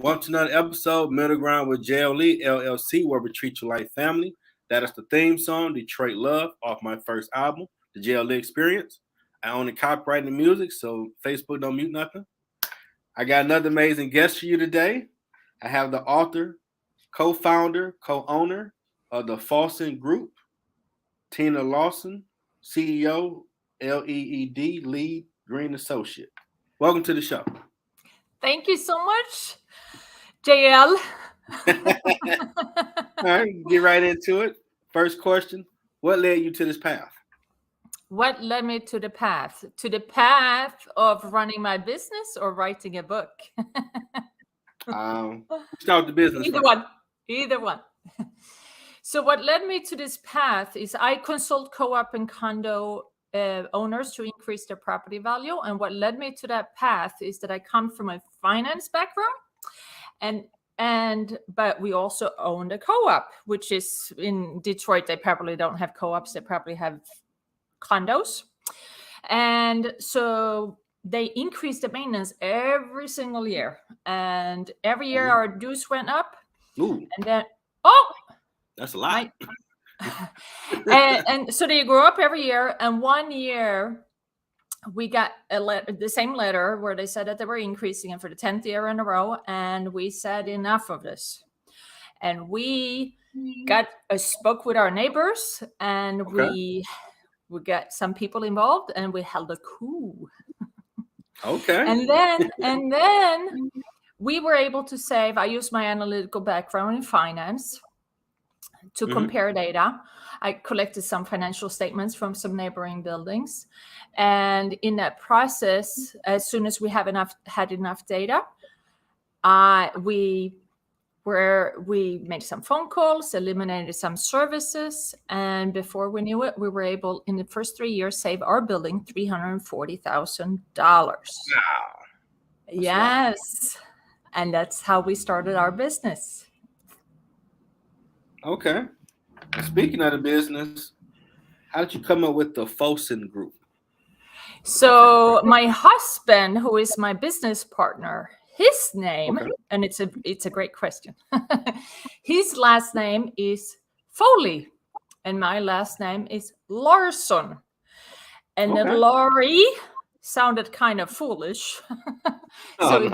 Welcome to another episode, Middle Ground with L.L.C, L.L.C, where we treat you like family. That is the theme song, Detroit Love, off my first album, the L.L.C Experience. I own the copyright and the music, so Facebook don't mute nothing. I got another amazing guest for you today. I have the author, co-founder, co-owner of the Folsom Group, Tina Larsson, CEO, LEED, Lead Green Associate. Welcome to the show. Thank you so much, JL. All right, get right into it. First question, what led you to this path? What led me to the path? To the path of running my business or writing a book? Start the business. Either one. So what led me to this path is I consult co-op and condo owners to increase their property value. And what led me to that path is that I come from a finance background, but we also owned a co-op, which is in Detroit. They probably don't have co-ops. They probably have condos. And so they increased the maintenance every single year. And every year our dues went up. Ooh. And then, that's a lot. and so they grow up every year. And one year we got the same letter where they said that they were increasing it for the 10th year in a row. And we said enough of this. And we spoke with our neighbors, and we got some people involved, and we held a coup. Okay. And then we were able to save. I used my analytical background in finance to compare data. I collected some financial statements from some neighboring buildings. And in that process, as soon as we had enough data, we made some phone calls, eliminated some services. And before we knew it, we were able, in the first 3 years, save our building $340,000. Wow. Yes. And that's how we started our business. Okay. Speaking of the business, how did you come up with the Folsom Group? So my husband, who is my business partner, his name, and it's a great question. His last name is Foley, and my last name is Larsson. And the Laurie sounded kind of foolish, so it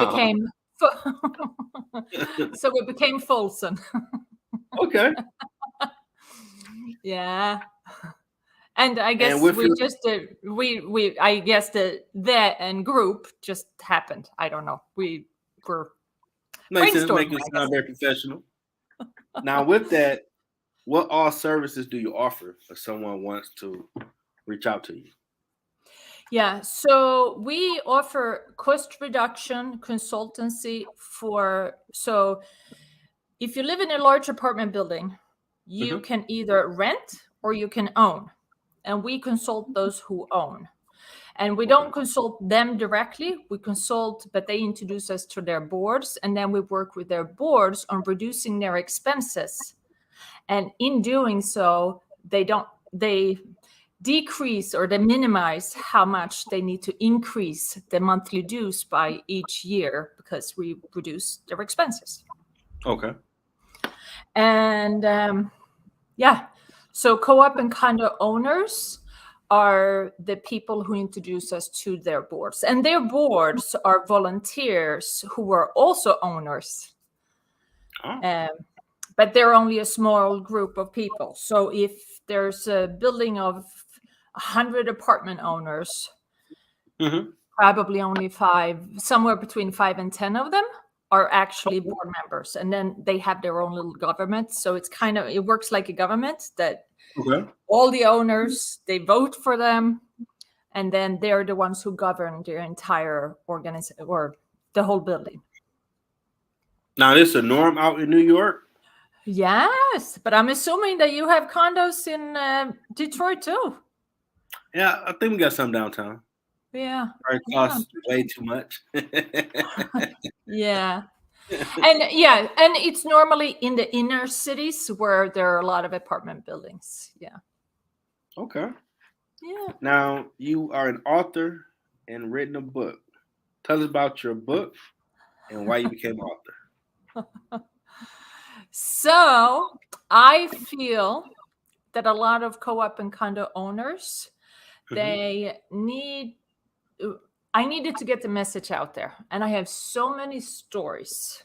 became Folson. Okay. Yeah. And I guess I guess the and group just happened. I don't know. We were makes it sound very professional. Now, with that, what all services do you offer if someone wants to reach out to you? Yeah, so we offer cost reduction consultancy so if you live in a large apartment building, you can either rent or you can own. And we consult those who own. And we don't consult them directly. We consult, but they introduce us to their boards. And then we work with their boards on reducing their expenses. And in doing so, they decrease or they minimize how much they need to increase the monthly dues by each year because we reduce their expenses. Okay. And so co-op and condo owners are the people who introduce us to their boards. And their boards are volunteers who are also owners. But they're only a small group of people. So if there's a building of 100 apartment owners, probably only somewhere between 5 and 10 of them are actually board members, and then they have their own little government. So it works like a government that all the owners, they vote for them, and then they're the ones who govern their entire organization or the whole building. Now, this is a norm out in New York? Yes, but I'm assuming that you have condos in Detroit too. Yeah, I think we got some downtown. Yeah. It costs way too much. Yeah. And it's normally in the inner cities where there are a lot of apartment buildings. Yeah. Okay. Yeah. Now, you are an author and written a book. Tell us about your book and why you became an author. So I feel that a lot of co-op and condo owners, I needed to get the message out there. And I have so many stories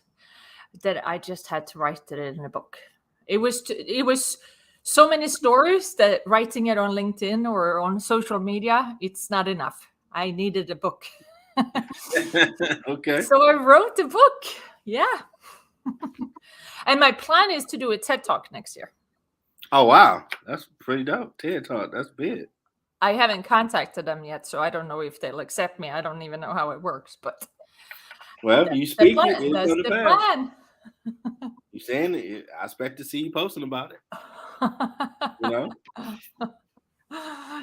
that I just had to write it in a book. It was so many stories that writing it on LinkedIn or on social media, it's not enough. I needed a book. Okay. So I wrote the book. Yeah. And my plan is to do a TED Talk next year. Oh, wow. That's pretty dope. TED Talk. That's big. I haven't contacted them yet, so I don't know if they'll accept me. I don't even know how it works, but Well, you speak it, it's that's going to the pass. plan. You saying it? I expect to see you posting about it. You know?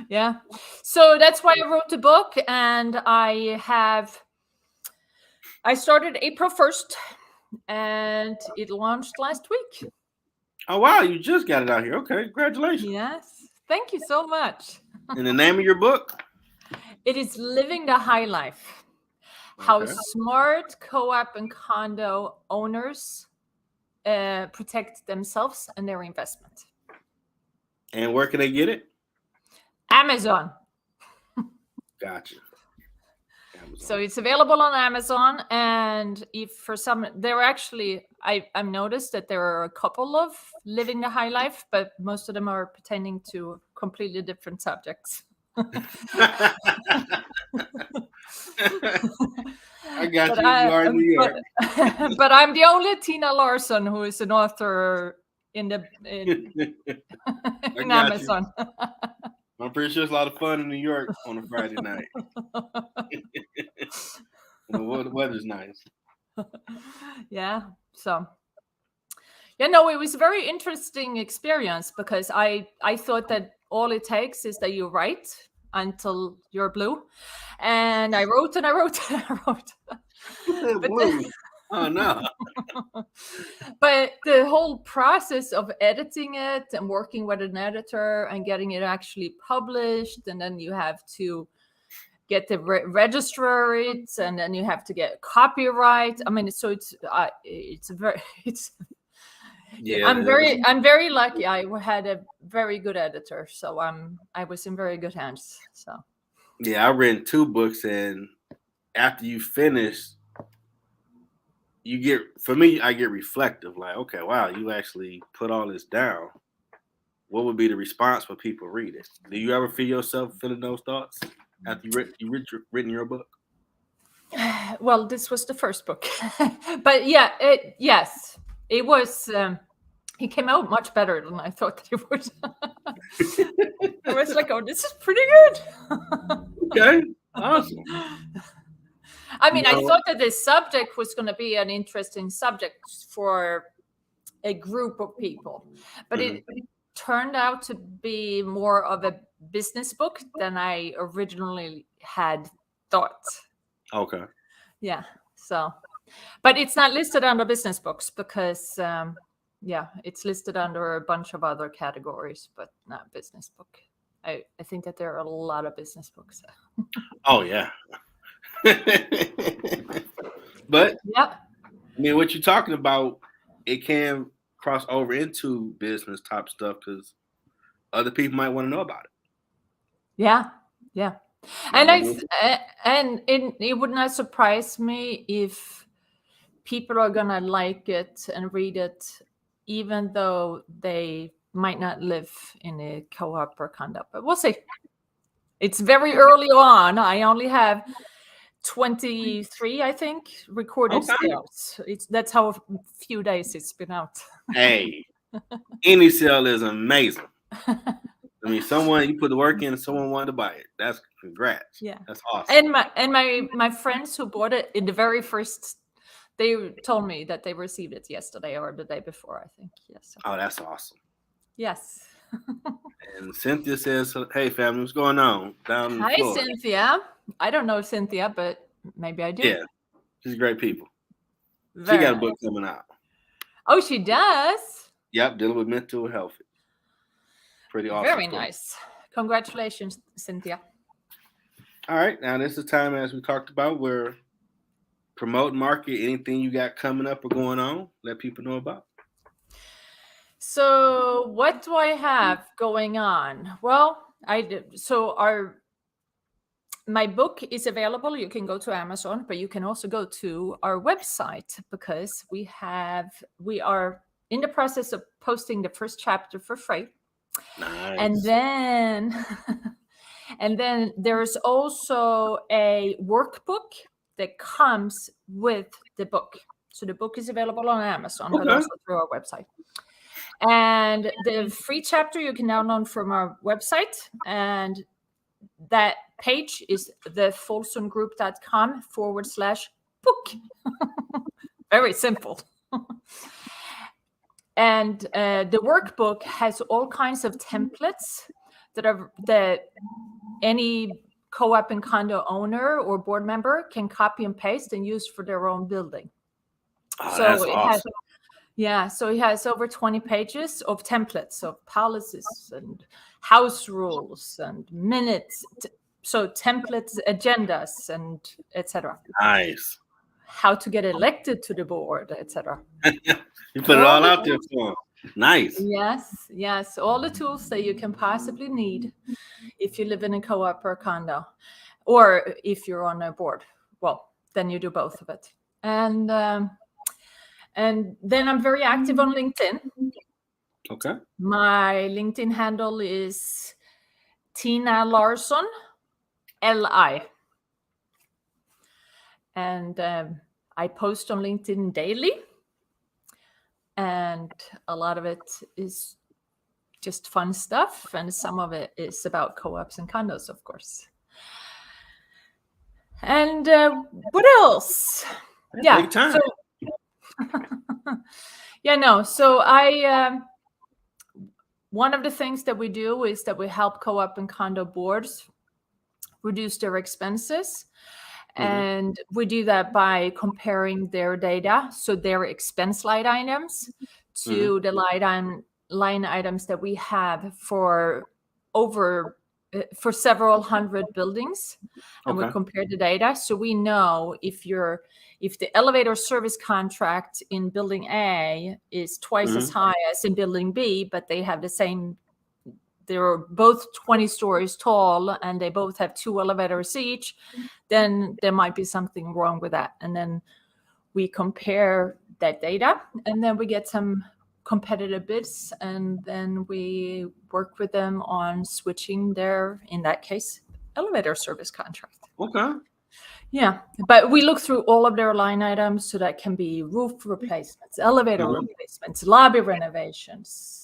Yeah. So that's why I wrote the book, and I started April 1st, and it launched last week. Oh, wow. You just got it out here. Okay. Congratulations. Yes. Thank you so much. And the name of your book? It is Living the High Life. How smart co-op and condo owners protect themselves and their investment. And where can they get it? Amazon. Gotcha. Amazon. So it's available on Amazon, and if for some, there are actually, I've noticed that there are a couple of Living the High Life, but most of them are pertaining to completely different subjects. I got you. You are in New York. But I'm the only Tina Larsson who is an author in Amazon. I'm pretty sure it's a lot of fun in New York on a Friday night. The weather's nice. Yeah. So, it was a very interesting experience because I thought that all it takes is that you write until you're blue. And I wrote and I wrote and I wrote. Blue. Oh, no. But the whole process of editing it and working with an editor and getting it actually published, and then you have to get the register it, and then you have to get copyright. I mean, so it's yeah. I'm very lucky. I had a very good editor, so I was in very good hands. So yeah, I read 2 books, and after you finish, I get reflective. Like, okay, wow, you actually put all this down. What would be the response when people read it? Do you ever feel yourself feeling those thoughts after you written your book? Well, this was the first book, but yeah, yes, it was. It came out much better than I thought that it would. I was like, "Oh, this is pretty good." Okay, awesome. I mean, I thought that this subject was going to be an interesting subject for a group of people, but it turned out to be more of a business book than I originally had thought. Okay. Yeah. So, but it's not listed under business books because, it's listed under a bunch of other categories, but not business book. I think that there are a lot of business books. Oh, yeah. But yeah, I mean, what you're talking about, it can cross over into business type stuff because other people might want to know about it. Yeah. And it would not surprise me if people are gonna like it and read it, even though they might not live in a co-op or condo. But we'll see. It's very early on. I only have 23, I think, recorded sales. That's how few days it's been out. Hey, any sale is amazing. I mean, you put the work in and someone wanted to buy it. That's congrats. Yeah. That's awesome. And my friends who bought it in the very first, they told me that they received it yesterday or the day before, I think. Yes. Oh, that's awesome. Yes. And Cynthia says, "Hey, family, what's going on down in Hi, Florida?" Cynthia. I don't know Cynthia, but maybe I do. Yeah, she's great people. She got a book coming out. Oh, she does? Yep, dealing with mental health. Pretty awesome. Very nice. Congratulations, Cynthia. All right, now this is time, as we talked about, where promote, market, anything you got coming up or going on, let people know about. So what do I have going on? Well, I did. So my book is available. You can go to Amazon, but you can also go to our website because we are in the process of posting the first chapter for free. Nice. And then and then there's also a workbook that comes with the book. So the book is available on Amazon, but also through our website. And the free chapter you can download from our website, and that page is the folsomgroup.com/book. Very simple. And the workbook has all kinds of templates that any co-op and condo owner or board member can copy and paste and use for their own building. Oh, so that's awesome. So it has over 20 pages of templates of policies and house rules and minutes. So templates, agendas, and etc. Nice. How to get elected to the board, etc. You put it all out there for them. Nice. Yes. All the tools that you can possibly need if you live in a co-op or a condo, or if you're on a board. Well, then you do both of it. And then I'm very active on LinkedIn. Okay. My LinkedIn handle is Tina Larsson, L.I. And I post on LinkedIn daily. And a lot of it is just fun stuff. And some of it is about co-ops and condos, of course. And what else? Yeah. Big time. So, So one of the things that we do is that we help co-op and condo boards reduce their expenses. And we do that by comparing their data, so their expense line items, to the line items that we have for several hundred buildings, and we compare the data, so we know if the elevator service contract in building A is twice as high as in building B, but they have the same. They're both 20 stories tall and they both have 2 elevators each, then there might be something wrong with that. And then we compare that data, and then we get some competitive bids, and then we work with them on switching their, in that case, elevator service contract. Okay. Yeah, but we look through all of their line items, so that can be roof replacements, elevator replacements, lobby renovations,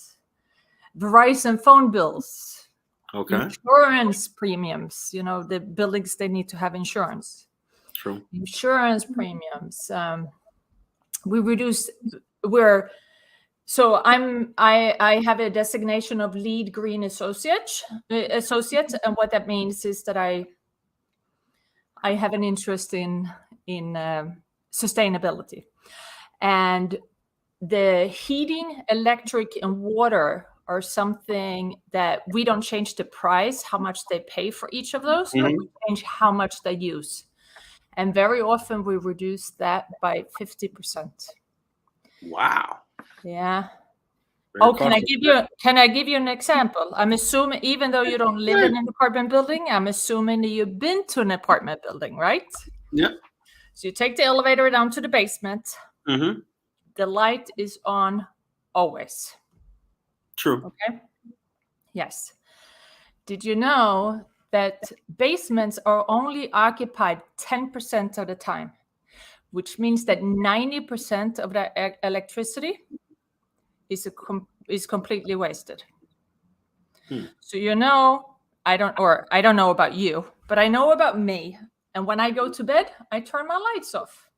Verizon phone bills, insurance premiums, the buildings, they need to have insurance. True. Insurance premiums. I have a designation of lead green associate, and what that means is that I have an interest in sustainability, and the heating, electric, and water are something that we don't change the price, how much they pay for each of those, but we change how much they use. And very often we reduce that by 50%. Wow. Yeah. Can I give you an example? I'm assuming, even though you don't live in an apartment building, I'm assuming that you've been to an apartment building, right? Yeah. So you take the elevator down to the basement. The light is on always. True. Okay. Yes. Did you know that basements are only occupied 10% of the time, which means that 90% of the electricity is completely wasted? So I don't know about you, but I know about me. And when I go to bed, I turn my lights off.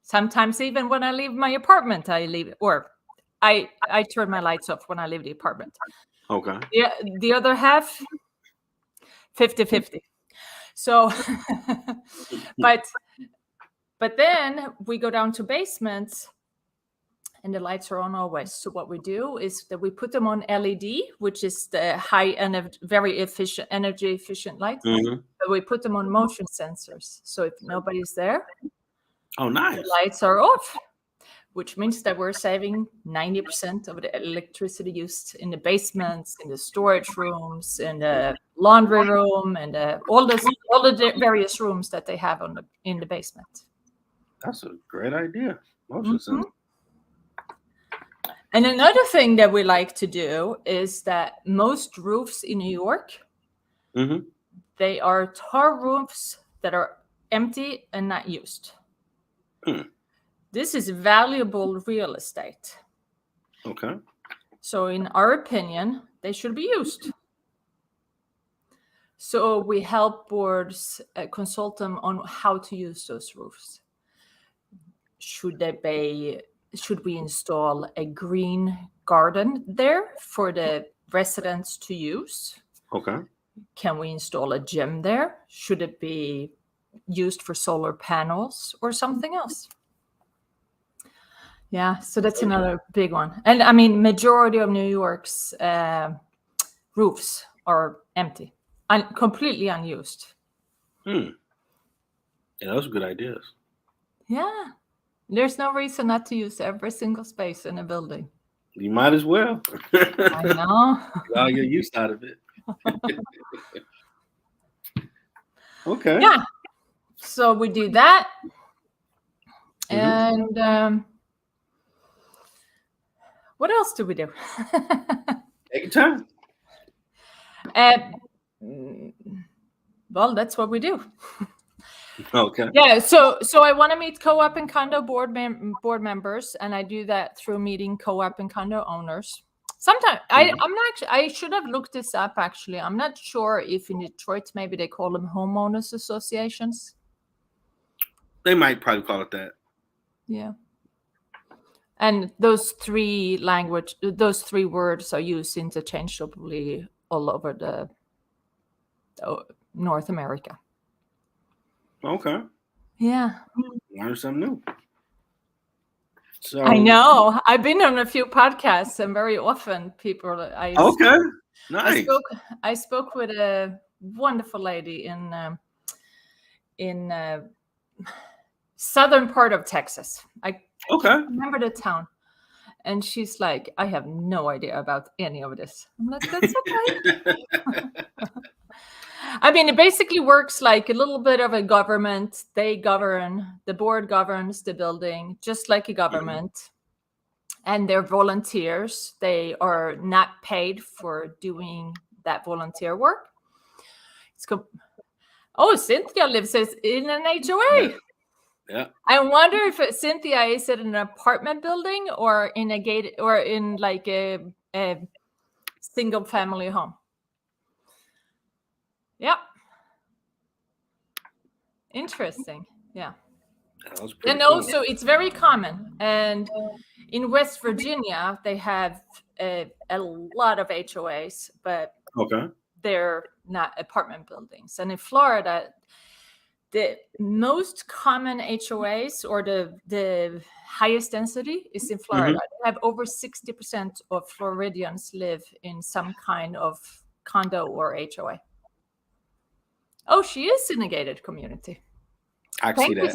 Sometimes even when I leave my apartment, I turn my lights off when I leave the apartment. Okay. The other half, 50-50. So, but then we go down to basements, and the lights are on always. So what we do is that we put them on LED, which is the high and very efficient, energy efficient light. But we put them on motion sensors. So if nobody's there, Oh, nice. The lights are off, which means that we're saving 90% of the electricity used in the basements, in the storage rooms, in the laundry room, and all the various rooms that they have in the basement. That's a great idea. Motion sensor. And another thing that we like to do is that most roofs in New York, they are tar roofs that are empty and not used. This is valuable real estate. Okay. So in our opinion, they should be used. So we help boards consult them on how to use those roofs. Should we install a green garden there for the residents to use? Okay. Can we install a gym there? Should it be used for solar panels or something else? Yeah, so that's another big one. And I mean, majority of New York's roofs are empty and completely unused. Yeah, those are good ideas. Yeah, there's no reason not to use every single space in a building. You might as well. I know. Get all your use out of it. Okay. Yeah. So we do that. And what else do we do? Take your time. Well, that's what we do. Okay. Yeah. So I want to meet co-op and condo board members, and I do that through meeting co-op and condo owners. Sometimes I should have looked this up. Actually, I'm not sure if in Detroit maybe they call them homeowners associations. They might probably call it that. Yeah. And those three words are used interchangeably all over the North America. Okay. Yeah. Learn something new. So I know. I've been on a few podcasts, and very often people. Okay. Nice. I spoke with a wonderful lady in southern part of Texas. I remember the town. And she's like, I have no idea about any of this. I'm like, that's okay. I mean, it basically works like a little bit of a government. They govern, the board governs the building, just like a government. And they're volunteers. They are not paid for doing that volunteer work. Cynthia lives in an HOA. Yeah. I wonder if Cynthia is in an apartment building or in a gated or in like a single family home. Yeah. Interesting. Yeah. And cool. Also it's very common. And in West Virginia, they have a lot of HOAs, but they're not apartment buildings. And in Florida, the most common HOAs or the highest density is in Florida. They have over 60% of Floridians live in some kind of condo or HOA. Oh, she is in a gated community. I see that.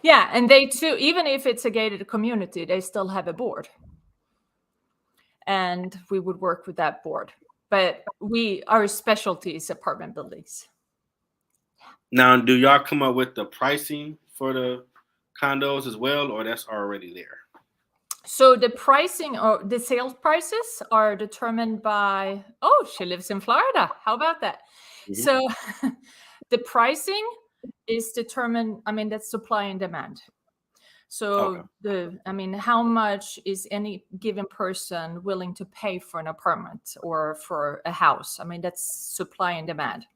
Yeah, and they too, even if it's a gated community, they still have a board. And we would work with that board. But our specialty is apartment buildings. Now, do y'all come up with the pricing for the condos as well, or that's already there? So the pricing or the sales prices are determined by, she lives in Florida. How about that? So the pricing is determined, that's supply and demand. So how much is any given person willing to pay for an apartment or for a house? That's supply and demand.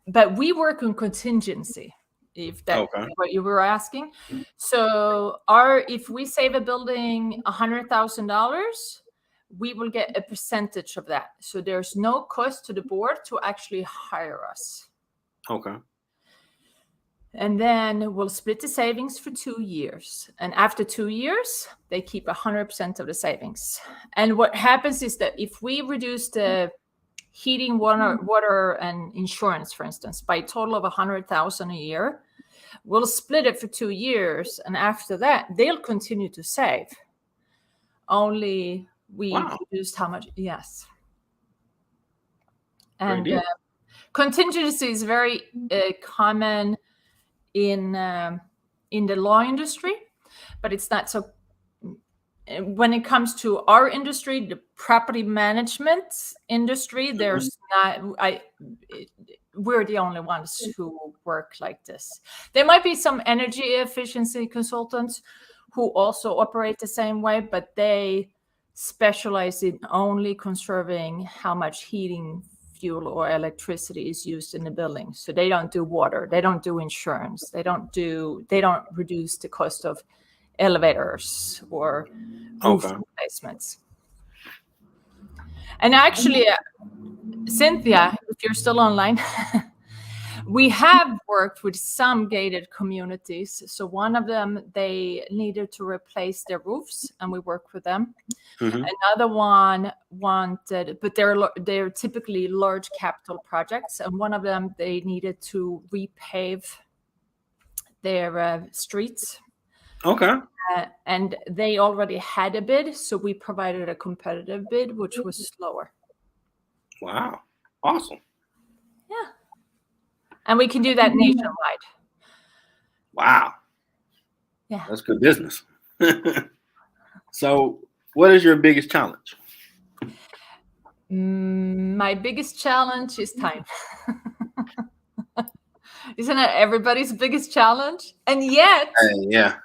But we work on contingency, if that's what you were asking. So if we save a building $100,000, we will get a percentage of that. So there's no cost to the board to actually hire us. Okay. And then we'll split the savings for 2 years. And after 2 years, they keep 100% of the savings. And what happens is that if we reduce the heating, water, and insurance, for instance, by a total of $100,000 a year. We'll split it for 2 years, and after that, they'll continue to save. Only we reduced how much. Yes. And contingency is very common in the law industry, but it's not so. When it comes to our industry, the property management industry, there's not. We're the only ones who work like this. There might be some energy efficiency consultants who also operate the same way, but they specialize in only conserving how much heating fuel or electricity is used in the building. So they don't do water, they don't do insurance, they don't reduce the cost of elevators or roof replacements. And actually, Cynthia, if you're still online, we have worked with some gated communities. So one of them, they needed to replace their roofs, and we worked with them. Another one wanted, but they're typically large capital projects, and one of them, they needed to repave their streets. And they already had a bid, so we provided a competitive bid, which was lower. Wow. Awesome. Yeah. And we can do that nationwide. Wow. Yeah. That's good business. So, what is your biggest challenge? My biggest challenge is time. Isn't that everybody's biggest challenge? And yet, yeah.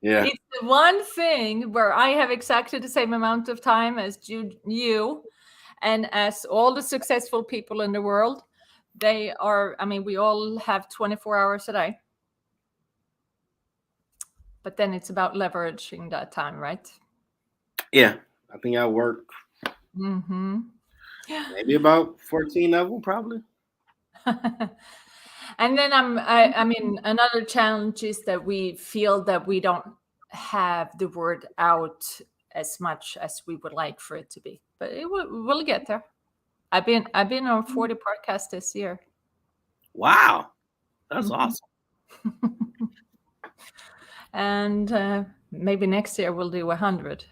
Yeah. It's the one thing where I have exactly the same amount of time as you and as all the successful people in the world. They are, I mean, we all have 24 hours a day. But then it's about leveraging that time, right? Yeah. I think I work maybe about 14 of them, probably. And then I mean, another challenge is that we feel that we don't have the word out as much as we would like for it to be, but we'll get there. I've been on 40 podcasts this year. Wow, that's awesome. And maybe next year we'll do 100.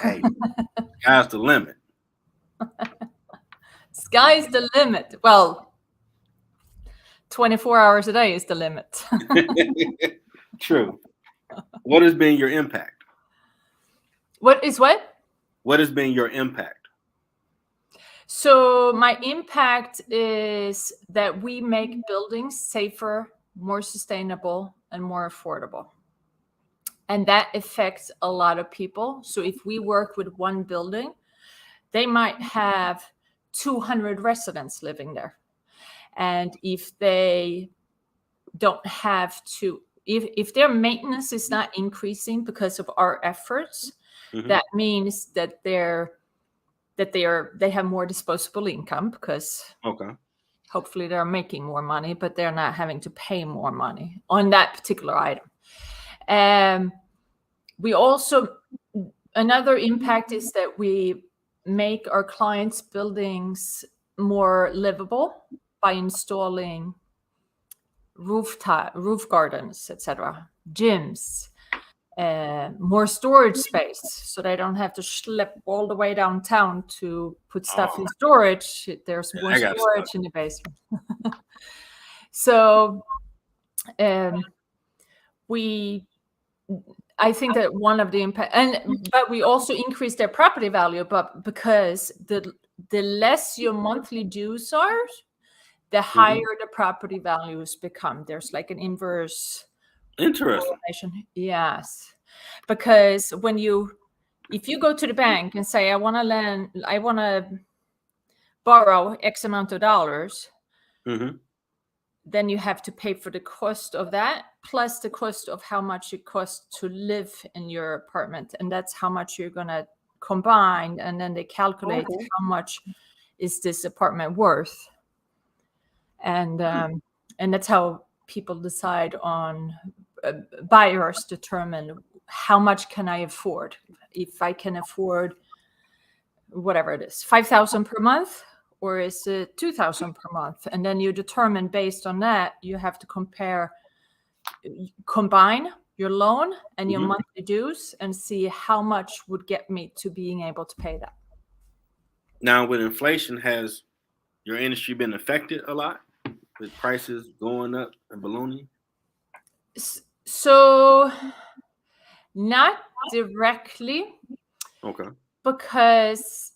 Hey, sky's the limit. Sky's the limit. Well, 24 hours a day is the limit. True. What has been your impact? What is what? What has been your impact? So my impact is that we make buildings safer, more sustainable, and more affordable. And that affects a lot of people. So if we work with one building, they might have 200 residents living there. And if they don't have to, if their maintenance is not increasing because of our efforts, that means that they have more disposable income because hopefully they're making more money, but they're not having to pay more money on that particular item. We also, another impact is that we make our clients' buildings more livable by installing roof gardens, etc., gyms, more storage space, so they don't have to schlep all the way downtown to put stuff in storage. There's more storage in the basement. So I think that one of the impact, but we also increase their property value, but because the less your monthly dues are, the higher the property values become. There's like an inverse correlation. Yes, because if you go to the bank and say, I want to borrow X amount of dollars, then you have to pay for the cost of that, plus the cost of how much it costs to live in your apartment. And that's how much you're going to combine. And then they calculate how much is this apartment worth. And that's how people decide on, buyers determine how much can I afford. If I can afford whatever it is, 5,000 per month, or is it 2,000 per month? And then you determine based on that, you have to combine your loan and your monthly dues and see how much would get me to being able to pay that. Now, with inflation, has your industry been affected a lot with prices going up and ballooning? So, not directly. Okay. Because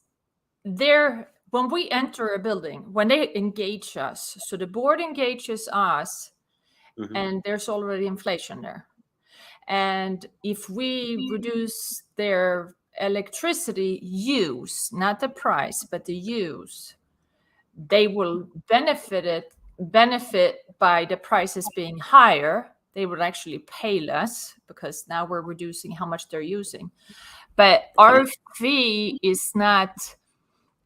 when we enter a building, when they engage us, so the board engages us, and there's already inflation there. And if we reduce their electricity use, not the price, but the use, they will benefit by the prices being higher. They would actually pay less because now we're reducing how much they're using. But our fee is not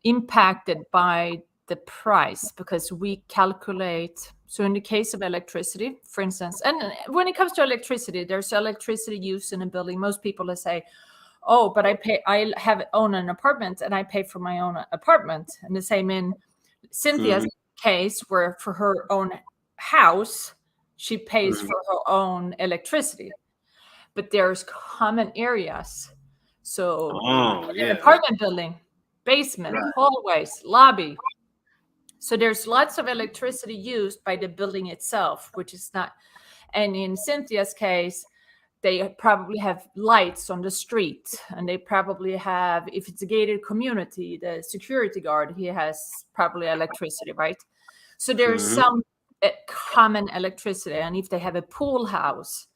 impacted by the price because we calculate. So in the case of electricity, for instance, and when it comes to electricity, there's electricity use in a building. Most people will say, oh, but I own an apartment and I pay for my own apartment. And the same in Cynthia's case, where for her own house, she pays for her own electricity. But there's common areas. So an apartment building, basement, hallways, lobby. So there's lots of electricity used by the building itself, which is not. And in Cynthia's case, they probably have lights on the street, and they probably have, if it's a gated community, the security guard, he has probably electricity, right? So there's some common electricity. And if they have a pool house,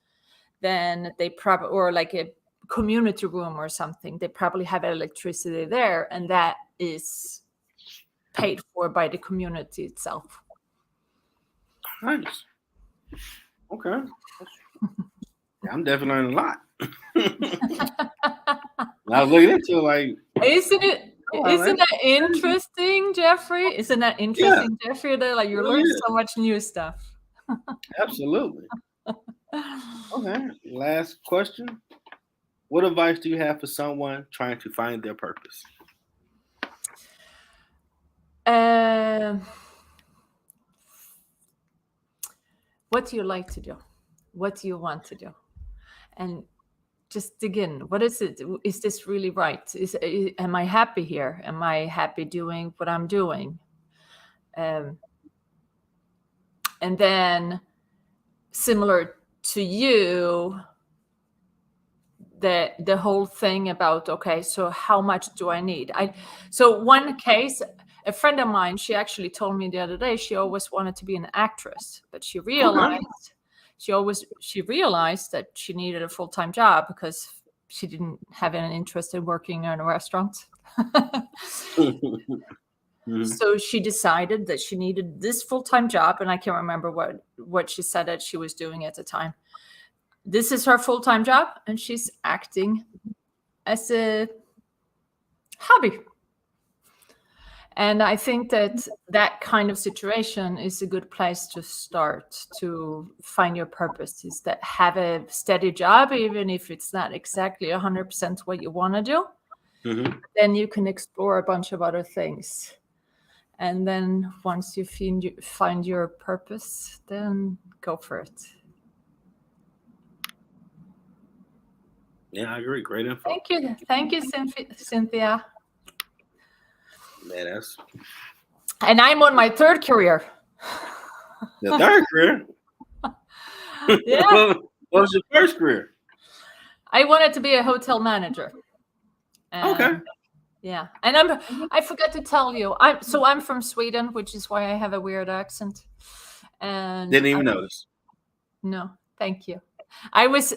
then they probably, or like a community room or something, they probably have electricity there, and that is paid for by the community itself. Nice. Okay. Yeah, I'm definitely learning a lot. I was looking into like, isn't that interesting, Jeffrey? Isn't that interesting, Jeffrey? That like you learn so much new stuff. Absolutely. Okay. Last question. What advice do you have for someone trying to find their purpose? What do you like to do? What do you want to do? And just dig in. What is it? Is this really right? Am I happy here? Am I happy doing what I'm doing? And then, similar to you, the whole thing about, okay, so how much do I need? So one case, a friend of mine, she actually told me the other day she always wanted to be an actress, but she realized she realized that she needed a full-time job because she didn't have any interest in working in a restaurant. So she decided that she needed this full-time job, and I can't remember what she said that she was doing at the time. This is her full-time job, and she's acting as a hobby. And I think that kind of situation is a good place to start to find your purpose, is that have a steady job, even if it's not exactly 100% what you want to do. Then you can explore a bunch of other things. And then once you find your purpose, then go for it. Yeah, I agree. Great info. Thank you, Cynthia. Man, and I'm on my third career. The third career? Yeah. What was your first career? I wanted to be a hotel manager. Okay. Yeah, and I forgot to tell you, I'm from Sweden, which is why I have a weird accent. And didn't even notice. No, thank you. I was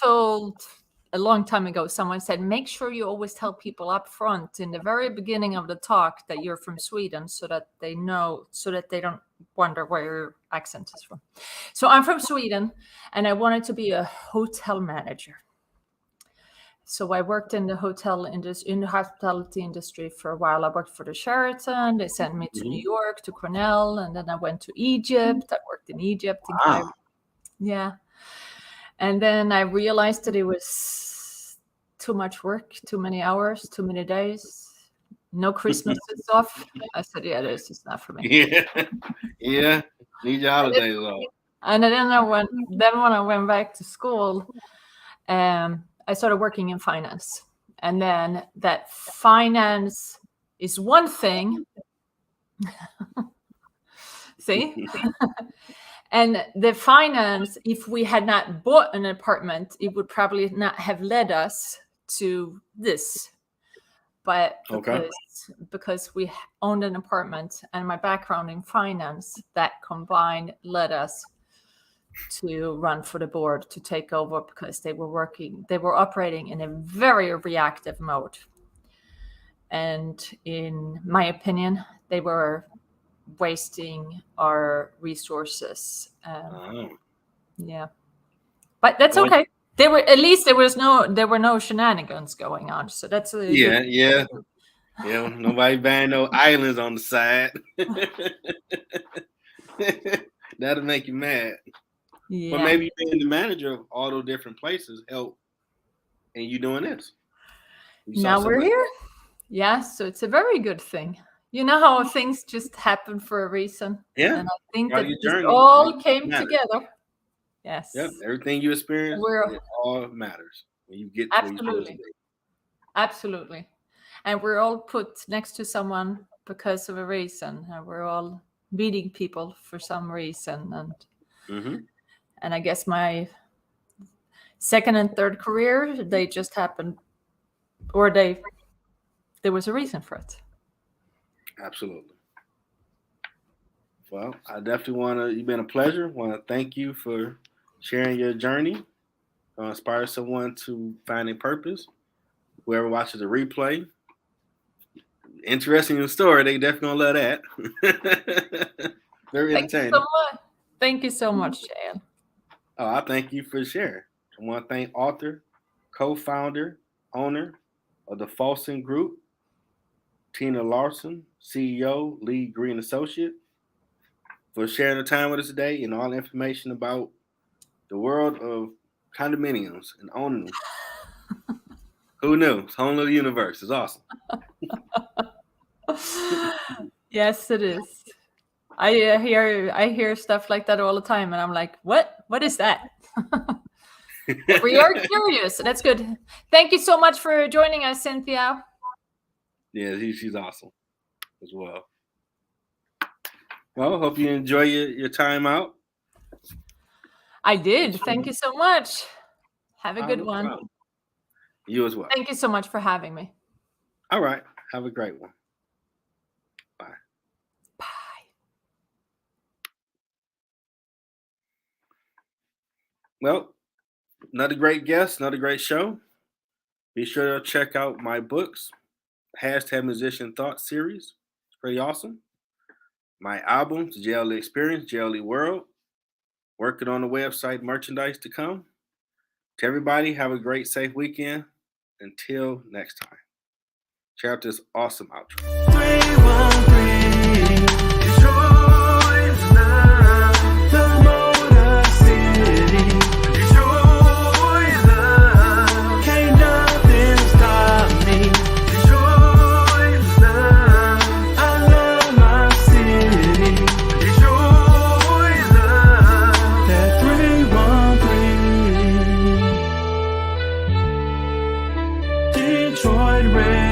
told a long time ago, someone said, make sure you always tell people up front in the very beginning of the talk that you're from Sweden, so that they know, so that they don't wonder where your accent is from. So I'm from Sweden, and I wanted to be a hotel manager. So I worked in the hospitality industry for a while. I worked for the Sheraton. They sent me to New York, to Cornell, and then I went to Egypt. I worked in Egypt. Wow. Yeah. And then I realized that it was too much work, too many hours, too many days. no Christmases off. I said, yeah, this is not for me. Yeah. Need your holidays off. And then when I went back to school, I started working in finance. And then that finance is one thing. See? And the finance, if we had not bought an apartment, it would probably not have led us to this. But because we owned an apartment and my background in finance, that combined led us to run for the board, to take over, because they were operating in a very reactive mode. And in my opinion, they were wasting our resources. Yeah, but that's okay. There were no shenanigans going on, so that's yeah. Nobody buying no islands on the side. That'll make you mad. Yeah. But maybe being the manager of all those different places help, and you doing this. Now we're here. Yeah, so it's a very good thing. You know how things just happen for a reason. Yeah. And I think that it all came together. Yes. Yep. Everything you experience, it all matters when you get to absolutely. Absolutely. And we're all put next to someone because of a reason. And we're all meeting people for some reason. And and I guess my second and third career, they just happened, or there was a reason for it. Absolutely. Well, I definitely you've been a pleasure. Want to thank you for sharing your journey. Inspire someone to find a purpose. Whoever watches the replay, interesting in the story, they definitely gonna love that. Very entertaining. Thank you so much, Jan. Oh, I thank you for sharing. I want to thank author, co-founder, owner of the Folsom Group, Tina Larsson, CEO, lead green associate, for sharing the time with us today and all the information about the world of condominiums and owning them. Who knew? It's a whole new universe. It's awesome. Yes, it is. I hear stuff like that all the time, and I'm like, what? What is that? We are curious. That's good. Thank you so much for joining us, Cynthia. Yeah, she's awesome as well. Well, hope you enjoy your time out. I did. Thank you so much. Have a good one. Problem. You as well. Thank you so much for having me. All right. Have a great one. Bye. Bye. Well, another great guest, another great show. Be sure to check out my books, #Musician Thought series. It's pretty awesome. My albums, JLE Experience, JLE World. Working on the website, merchandise to come. To everybody, have a great, safe weekend. Until next time. Check out this awesome outro. 313 Detroit's love, the Motor City. Detroit's love, can't nothing stop me. Detroit's love, I love my city. Detroit's love, that 313 Detroit Radio.